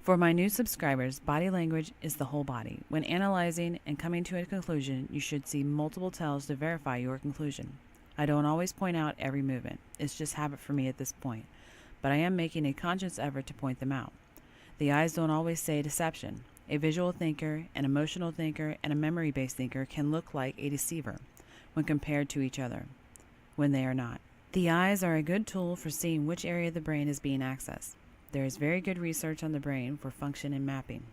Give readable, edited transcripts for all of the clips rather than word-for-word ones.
For my new subscribers, body language is the whole body. When analyzing and coming to a conclusion, you should see multiple tells to verify your conclusion. I don't always point out every movement. It's just habit for me at this point. But I am making a conscious effort to point them out. The eyes don't always say deception. A visual thinker, an emotional thinker, and a memory-based thinker can look like a deceiver when compared to each other, when they are not. The eyes are a good tool for seeing which area of the brain is being accessed. There is very good research on the brain for function and mapping.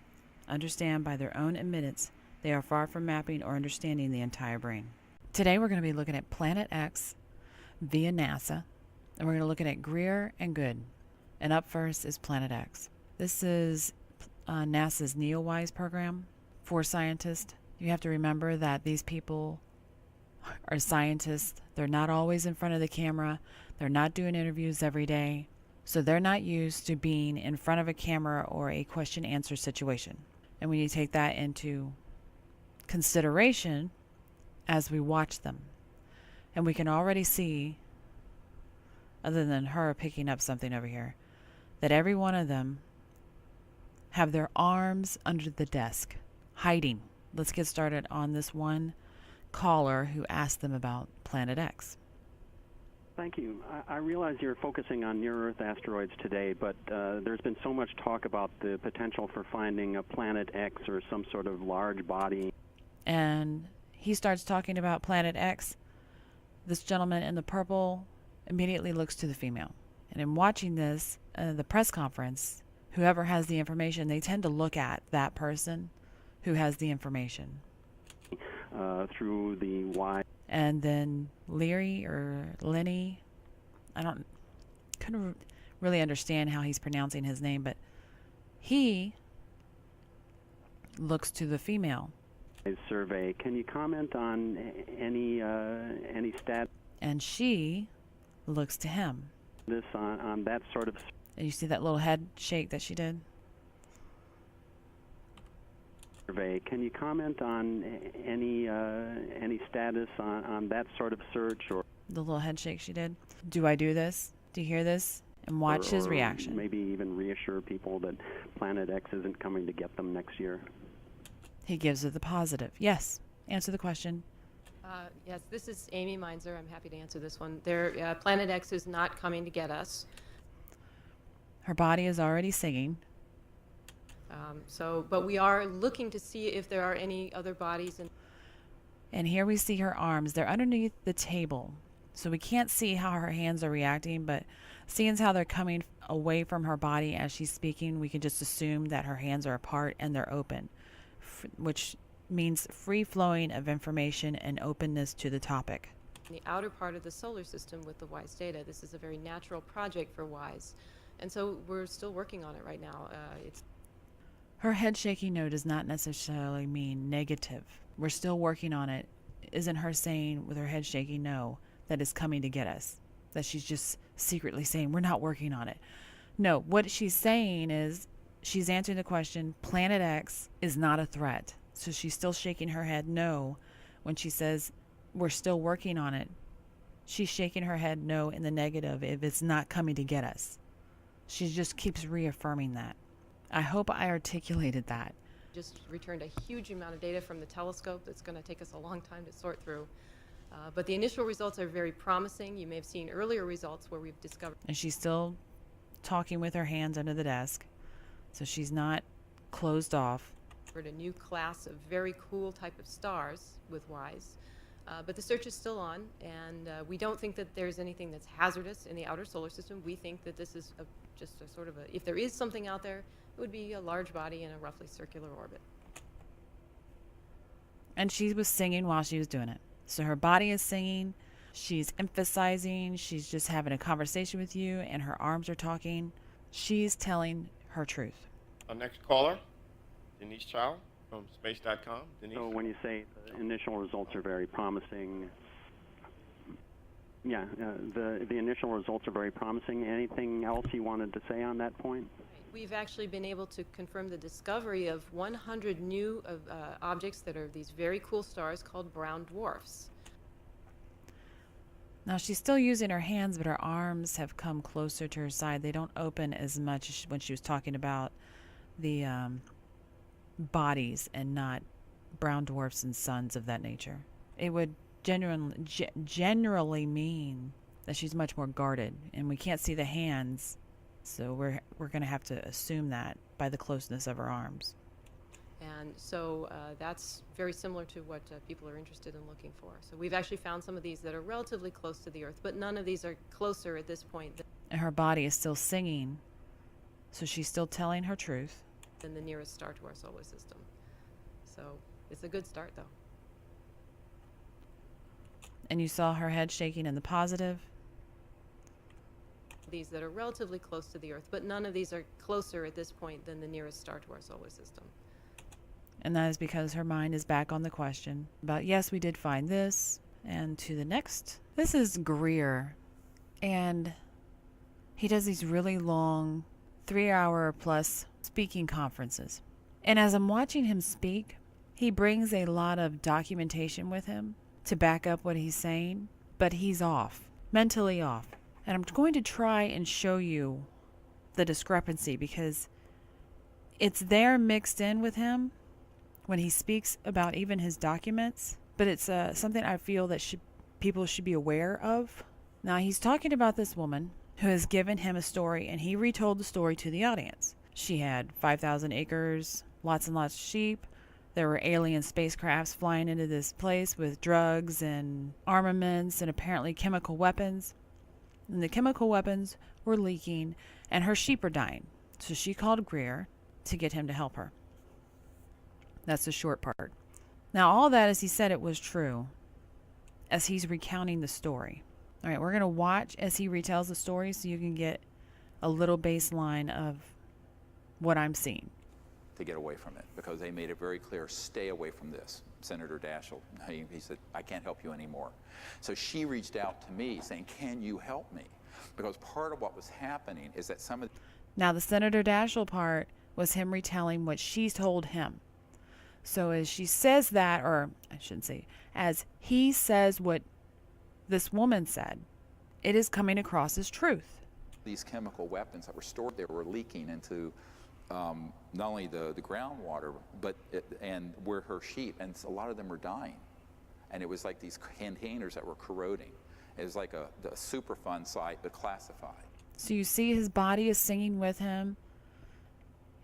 Understand by their own admittance, they are far from mapping or understanding the entire brain. Today we're going to be looking at Planet X via NASA, and we're going to look at Greer and Goode. And up first is Planet X. This is NASA's NEOWISE program for scientists. You have to remember that these people are scientists. They're not always in front of the camera. They're not doing interviews every day. So they're not used to being in front of a camera or a question-answer situation. And we need to take that into consideration as we watch them. And we can already see, other than her picking up something over here, that every one of them have their arms under the desk, hiding. Let's get started on this one caller who asked them about Planet X. Thank you. I realize you're focusing on near-Earth asteroids today, but there's been so much talk about the potential for finding a Planet X or some sort of large body. And he starts talking about Planet X. This gentleman in the purple immediately looks to the female. And in watching this, the press conference, whoever has the information, they tend to look at that person who has the information. Through the Y. And then Leary or Lenny, couldn't really understand how he's pronouncing his name, but he looks to the female. Survey. Can you comment on any stat? And she looks to him. This on that sort of. And you see that little head shake that she did? Survey. Can you comment on any status on that sort of search or the little head shake she did? Do I do this? Do you hear this? And watch his reaction. Maybe even reassure people that Planet X isn't coming to get them next year. He gives it the positive. Yes. Answer the question. Yes, this is Amy Meinzer. I'm happy to answer this one. Planet X is not coming to get us. Her body is already singing. But we are looking to see if there are any other bodies. And here we see her arms. They're underneath the table. So we can't see how her hands are reacting, but seeing how they're coming away from her body as she's speaking, we can just assume that her hands are apart and they're open, which means free flowing of information and openness to the topic. In the outer part of the solar system with the WISE data, this is a very natural project for WISE. And so we're still working on it right now. Her head shaking no does not necessarily mean negative. We're still working on it. Isn't her saying with her head shaking no that it's coming to get us? That she's just secretly saying we're not working on it. No, what she's saying is she's answering the question, Planet X is not a threat. So she's still shaking her head no when she says we're still working on it. She's shaking her head no in the negative if it's not coming to get us. She just keeps reaffirming that. I hope I articulated that. Just returned a huge amount of data from the telescope that's going to take us a long time to sort through. But the initial results are very promising. You may have seen earlier results where we've discovered. And she's still talking with her hands under the desk. So she's not closed off. A new class of very cool type of stars with WISE. But the search is still on, and we don't think that there's anything that's hazardous in the outer solar system. We think that this is just a sort of if there is something out there, it would be a large body in a roughly circular orbit. And she was singing while she was doing it. So her body is singing, she's emphasizing, she's just having a conversation with you, and her arms are talking. She's telling her truth. Our next caller, Denise Chow from space.com. Denise. So when you say the initial results are very promising, the initial results are very promising. Anything else you wanted to say on that point? We've actually been able to confirm the discovery of 100 new objects that are these very cool stars called brown dwarfs. Now she's still using her hands, but her arms have come closer to her side. They don't open as much as when she was talking about the bodies and not brown dwarfs and suns of that nature. It would generally mean that she's much more guarded, and we can't see the hands, so we're going to have to assume that by the closeness of her arms. And so that's very similar to what people are interested in looking for. So we've actually found some of these that are relatively close to the Earth, but none of these are closer at this point And her body is still singing, so she's still telling her truth. than the nearest star to our solar system. So it's a good start, though. And you saw her head shaking in the positive. These that are relatively close to the Earth, but none of these are closer at this point than the nearest star to our solar system. And that is because her mind is back on the question about, yes, we did find this. And to the next. This is Greer. And he does these really long 3-hour plus speaking conferences. And as I'm watching him speak, he brings a lot of documentation with him to back up what he's saying. But he's off, mentally off. And I'm going to try and show you the discrepancy because it's there mixed in with him when he speaks about even his documents, but it's something I feel that people should be aware of. Now, he's talking about this woman who has given him a story, and he retold the story to the audience. She had 5,000 acres, lots and lots of sheep. There were alien spacecrafts flying into this place with drugs and armaments and apparently chemical weapons. And the chemical weapons were leaking, and her sheep were dying. So she called Greer to get him to help her. That's the short part. Now, all that, as he said, it was true as he's recounting the story. All right, we're going to watch as he retells the story so you can get a little baseline of what I'm seeing. To get away from it, because they made it very clear, stay away from this. Senator Daschle, he said, I can't help you anymore. So she reached out to me saying, can you help me? Because part of what was happening is that some of... Now, the Senator Daschle part was him retelling what she told him. So as she says that, or I shouldn't say, as he says what this woman said, it is coming across as truth. These chemical weapons that were stored there were leaking into not only the groundwater, but and where her sheep, and a lot of them were dying. And it was like these containers that were corroding. It was like a Superfund site, but classified. So you see his body is singing with him.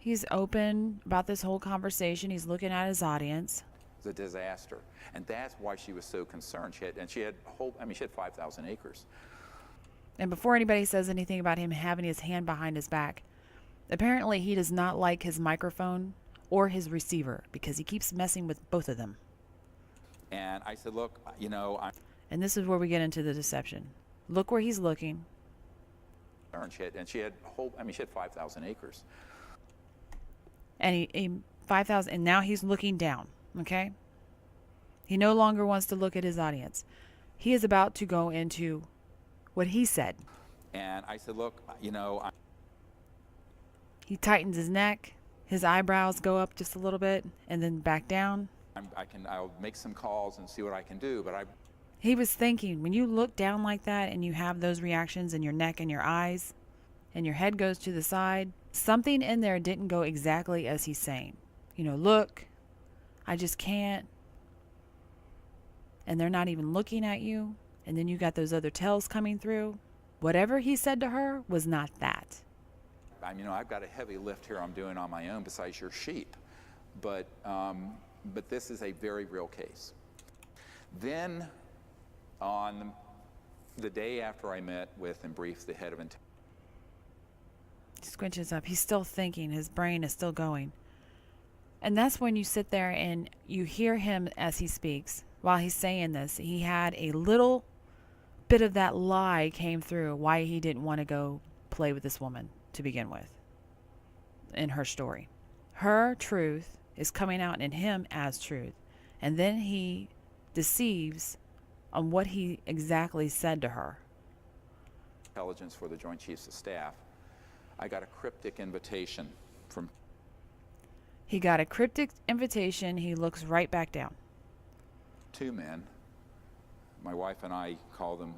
He's open about this whole conversation. He's looking at his audience. It was a disaster. And that's why she was so concerned. She had 5,000 acres. And before anybody says anything about him having his hand behind his back, apparently he does not like his microphone or his receiver because he keeps messing with both of them. And I said, look, And this is where we get into the deception. Look where he's looking. She had 5,000 acres. And he 5,000, and now he's looking down, okay? He no longer wants to look at his audience. He is about to go into what he said. And I said, look, He tightens his neck. His eyebrows go up just a little bit and then back down. I'll make some calls and see what I can do, but He was thinking, when you look down like that and you have those reactions in your neck and your eyes and your head goes to the side, something in there didn't go exactly as he's saying. Look, I just can't. And they're not even looking at you. And then you got those other tells coming through. Whatever he said to her was not that. I've got a heavy lift here I'm doing on my own besides your sheep. But this is a very real case. Then on the day after I met with and briefed the head of intelligence, He squinches up. He's still thinking. His brain is still going. And that's when you sit there and you hear him as he speaks. While he's saying this, he had a little bit of that lie came through why he didn't want to go play with this woman to begin with in her story. Her truth is coming out in him as truth. And then he deceives on what he exactly said to her. intelligence for the Joint Chiefs of Staff, I got a cryptic invitation from He got a cryptic invitation. He looks right back down. two men. My wife and I call them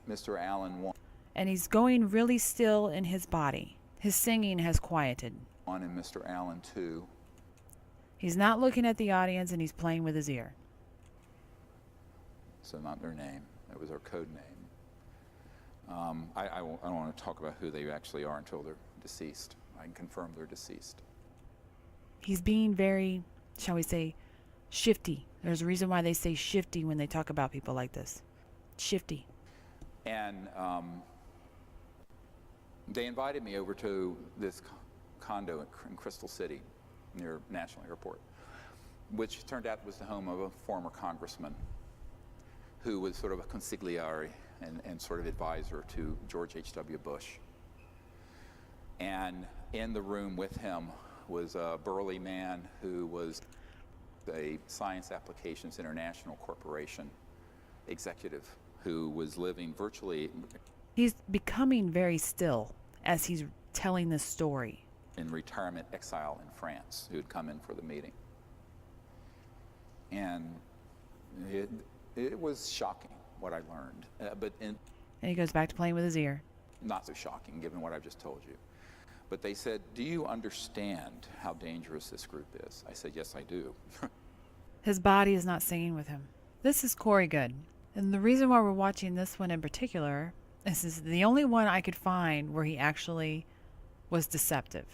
Mr. Allen 1 And he's going really still in his body. His singing has quieted. One and Mr. Allen 2. He's not looking at the audience and he's playing with his ear. So not their name. That was our code name. I don't want to talk about who they actually are until they're deceased. I can confirm they're deceased. He's being very, shall we say, shifty. There's a reason why they say shifty when they talk about people like this. Shifty. And they invited me over to this condo in Crystal City near National Airport, which turned out was the home of a former congressman who was sort of a consigliere and sort of advisor to George H.W. Bush. And in the room with him was a burly man who was a Science Applications International Corporation executive who was living virtually. He's becoming very still as he's telling this story. In retirement exile in France, who had come in for the meeting. And it was shocking what I learned, And he goes back to playing with his ear. Not so shocking given what I've just told you. But they said, do you understand how dangerous this group is? I said, yes, I do. His body is not singing with him. This is Corey Goode. And the reason why we're watching this one in particular is this is the only one I could find where he actually was deceptive.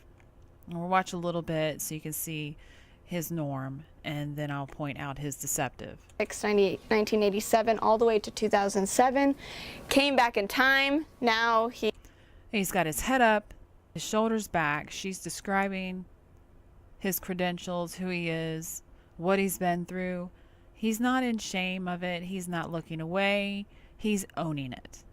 And we'll watch a little bit so you can see his norm, and then I'll point out his deceptive. 1987 all the way to 2007. Came back in time. Now He's got his head up, his shoulders back. She's describing his credentials, who he is, what he's been through. He's not in shame of it. He's not looking away. He's owning it.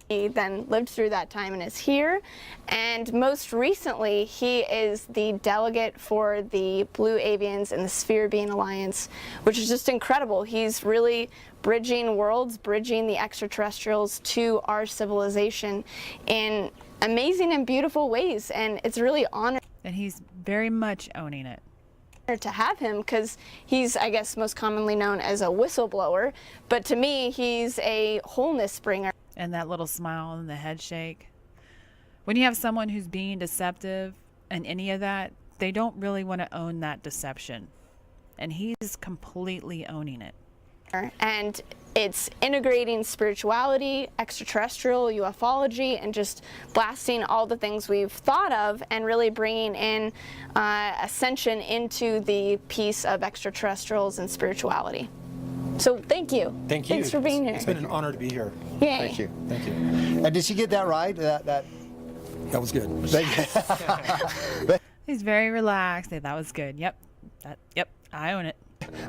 he then lived through that time and is here. And most recently, he is the delegate for the Blue Avians and the Sphere Being Alliance, which is just incredible. He's really bridging worlds, bridging the extraterrestrials to our civilization in amazing and beautiful ways. And it's really honored. And he's very much owning it. To have him, because he's, I guess, most commonly known as a whistleblower, but to me he's a wholeness bringer. And that little smile and the head shake. When you have someone who's being deceptive and any of that, they don't really want to own that deception, and he's completely owning it. And it's integrating spirituality, extraterrestrial, ufology, and just blasting all the things we've thought of and really bringing in ascension into the piece of extraterrestrials and spirituality. So thank you. Thank you. Thanks for being here. It's been an honor to be here. Yay. Thank you. Thank you. And did she get that right? That was good. He's very relaxed. That was good. Yep. Yep. I own it.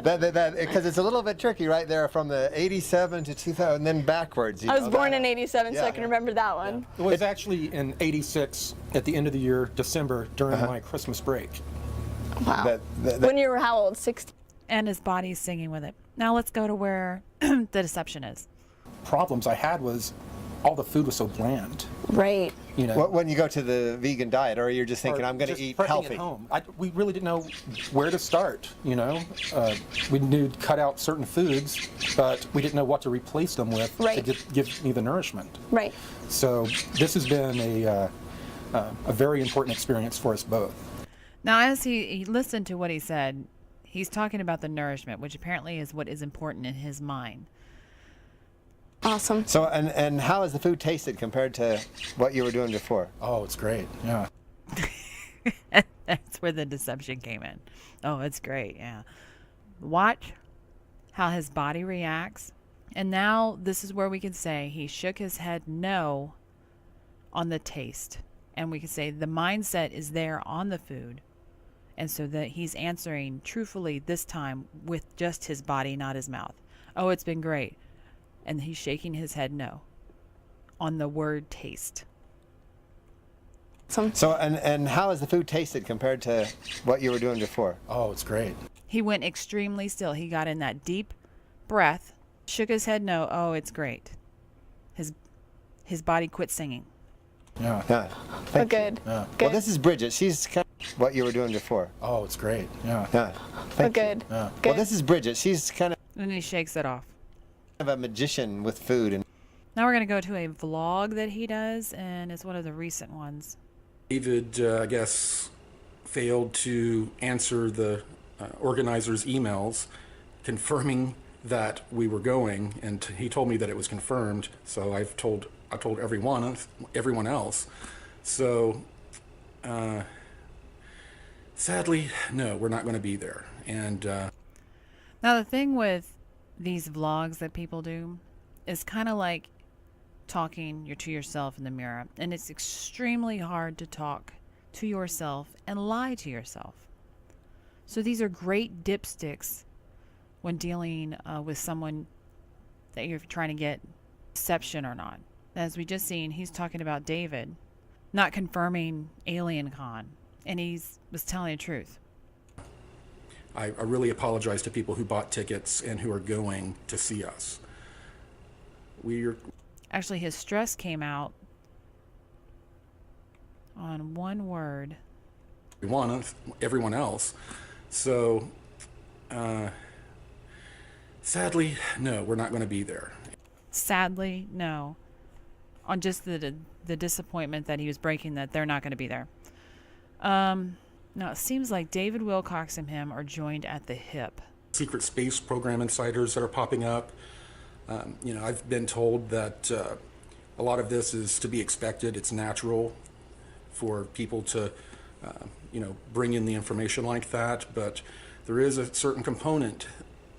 Because it's a little bit tricky right there from the 87 to 2000 and then backwards. I was born in 87, so I can remember that one. It was actually in 86 at the end of the year, December, during my Christmas break. Wow. When you were how old? 16? And his body's singing with it. Now let's go to where the deception is. Problems I had was all the food was so bland. Right. You know, when you go to the vegan diet, or you're just thinking, I'm going to eat healthy. At home. We really didn't know where to start. You know, we knew to cut out certain foods, but we didn't know what to replace them with to give me the nourishment. Right. So this has been a very important experience for us both. Now, as he listened to what he said, he's talking about the nourishment, which apparently is what is important in his mind. Awesome. So, and how has the food tasted compared to what you were doing before? Oh, it's great. Yeah. That's where the deception came in. Oh, it's great. Yeah. Watch how his body reacts. And now this is where we can say he shook his head no on the taste. And we can say the mindset is there on the food. And so that he's answering truthfully this time with just his body, not his mouth. Oh, it's been great. And he's shaking his head no on the word taste. So, and how has the food tasted compared to what you were doing before? Oh, it's great. He went extremely still. He got in that deep breath, shook his head no. Oh, it's great. His body quit singing. Yeah. Thank good. You. Yeah. Good. Well, this is Bridget. She's kind of what you were doing before. Oh, it's great. Yeah. Thank you. Good. Yeah. Good. Well, this is Bridget. She's kind And he shakes it off. of a magician with food. And Now we're going to go to a vlog that he does, and it's one of the recent ones. David, I guess, failed to answer the organizers' emails confirming that we were going, and he told me that it was confirmed. So I told everyone else. So sadly, no, we're not going to be there. And Now, the thing with these vlogs that people do is kind of like talking to yourself in the mirror. And it's extremely hard to talk to yourself and lie to yourself. So these are great dipsticks when dealing with someone that you're trying to get deception or not. As we just seen, he's talking about David not confirming Alien Con, and he was telling the truth. I really apologize to people who bought tickets and who are going to see us. Actually, his stress came out on one word. Everyone else. So sadly, no, we're not going to be there. Sadly, no. On just the disappointment that he was breaking that they're not going to be there. Now, it seems like David Wilcox and him are joined at the hip. Secret space program insiders that are popping up. I've been told that a lot of this is to be expected. It's natural for people to, bring in the information like that. But there is a certain component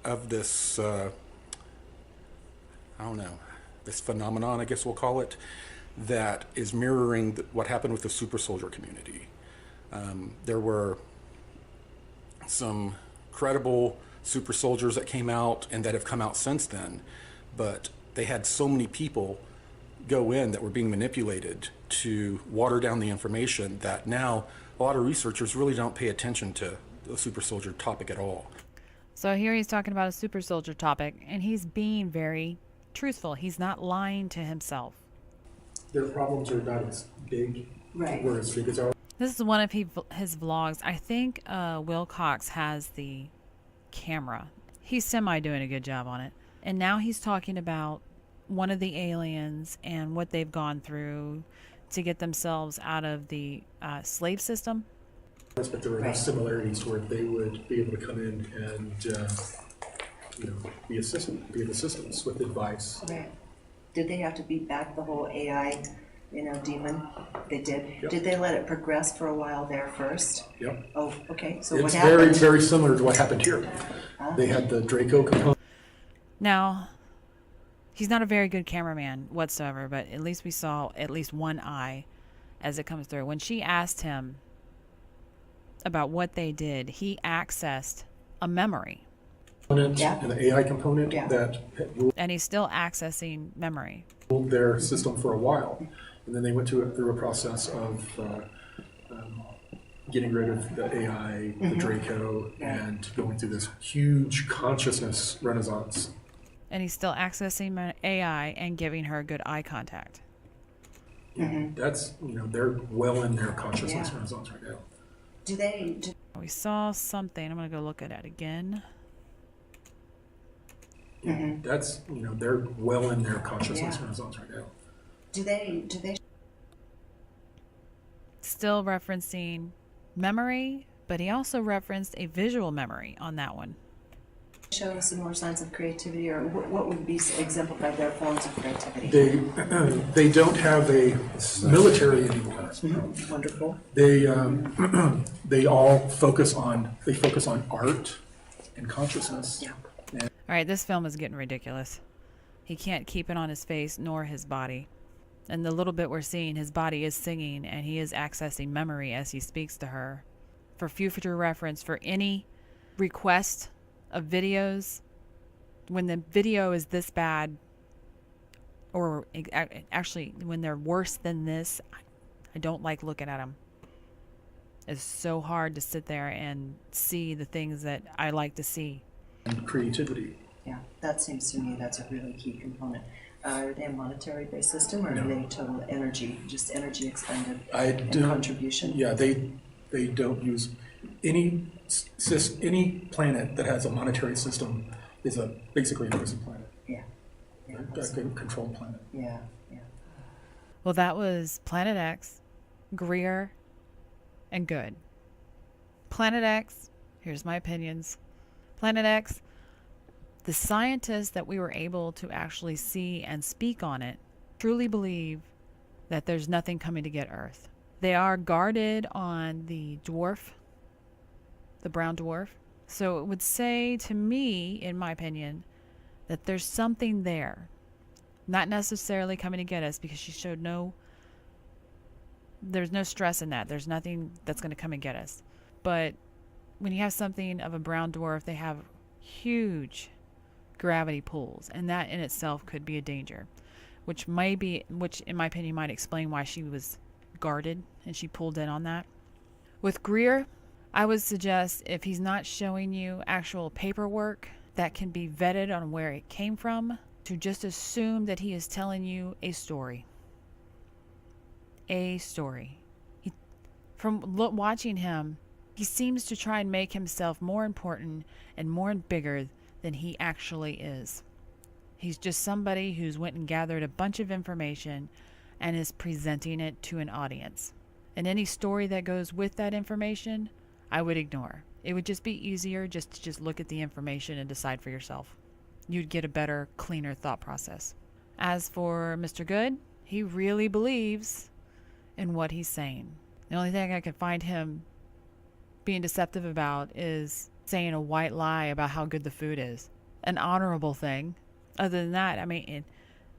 of this, this phenomenon, I guess we'll call it, that is mirroring what happened with the super soldier community. There were some credible super soldiers that came out and that have come out since then, but they had so many people go in that were being manipulated to water down the information that now a lot of researchers really don't pay attention to the super soldier topic at all. So here he's talking about a super soldier topic, and he's being very truthful. He's not lying to himself. Their problems are not as big, right, or as big as ours. This is one of his vlogs. I think Wilcox has the camera. He's semi doing a good job on it. And now he's talking about one of the aliens and what they've gone through to get themselves out of the slave system. But there were similarities where they would be able to come in and be assistants with advice. Right. Did they have to beat back the whole AI, demon? They did. Yep. Did they let it progress for a while there first? Yep. Oh, okay. So It's what happened? very, very similar to what happened here. They had the Draco component. Now, he's not a very good cameraman whatsoever, but at least we saw at least one eye as it comes through. When she asked him about what they did, he accessed a memory. Yeah. And the AI component that And he's still accessing memory. ruled their system for a while. And then they went through a process of getting rid of the AI, the Draco, and going through this huge consciousness renaissance. And he's still accessing AI and giving her good eye contact. That's, they're well in their consciousness renaissance right now. We saw something. I'm going to go look at it again. That's, they're well in their consciousness renaissance right now. Do they Still referencing memory, but he also referenced a visual memory on that one. show some more signs of creativity, or what would be exemplified their forms of creativity? They don't have a military anymore. Wonderful. They all focus on art and consciousness. Yeah. All right, this film is getting ridiculous. He can't keep it on his face nor his body. And the little bit we're seeing, his body is singing and he is accessing memory as he speaks to her. For future reference, for any request of videos, when the video is this bad, or actually when they're worse than this, I don't like looking at them. It's so hard to sit there and see the things that I like to see. And creativity. Yeah, that seems to me that's a really key component. Are they a monetary-based system, or are they total energy, just energy expended and contribution? Yeah, they don't use any planet that has a monetary system is basically a prison planet. Yeah. A controlled planet. Yeah. Well, that was Planet X, Greer, and Goode. Planet X, here's my opinions. Planet X, the scientists that we were able to actually see and speak on it truly believe that there's nothing coming to get Earth. They are guarded on the dwarf, the brown dwarf. So it would say to me, in my opinion, that there's something there. Not necessarily coming to get us, because she showed there's no stress in that. There's nothing that's going to come and get us. But when you have something of a brown dwarf, they have huge gravity pulls, and that in itself could be a danger, which in my opinion might explain why she was guarded and she pulled in on that. With Greer, I would suggest, if he's not showing you actual paperwork that can be vetted on where it came from, to just assume that he is telling you a story. A story. From watching him, he seems to try and make himself more important and more bigger than he actually is. He's just somebody who's went and gathered a bunch of information and is presenting it to an audience. And any story that goes with that information, I would ignore. It would just be easier just to look at the information and decide for yourself. You'd get a better, cleaner thought process. As for Mr. Goode, he really believes in what he's saying. The only thing I could find him being deceptive about is saying a white lie about how good the food is. An honorable thing. Other than that, I mean,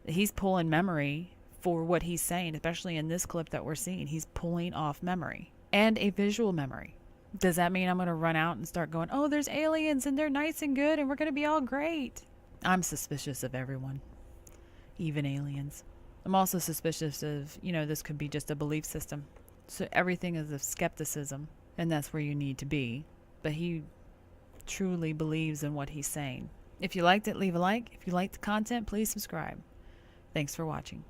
he's pulling memory for what he's saying, especially in this clip that we're seeing. He's pulling off memory and a visual memory. Does that mean I'm going to run out and start going, oh, there's aliens and they're nice and good and we're going to be all great? I'm suspicious of everyone, even aliens. I'm also suspicious of, this could be just a belief system. So everything is of skepticism, and that's where you need to be. But he truly believes in what he's saying. If you liked it, leave a like. If you liked the content, please subscribe. Thanks for watching.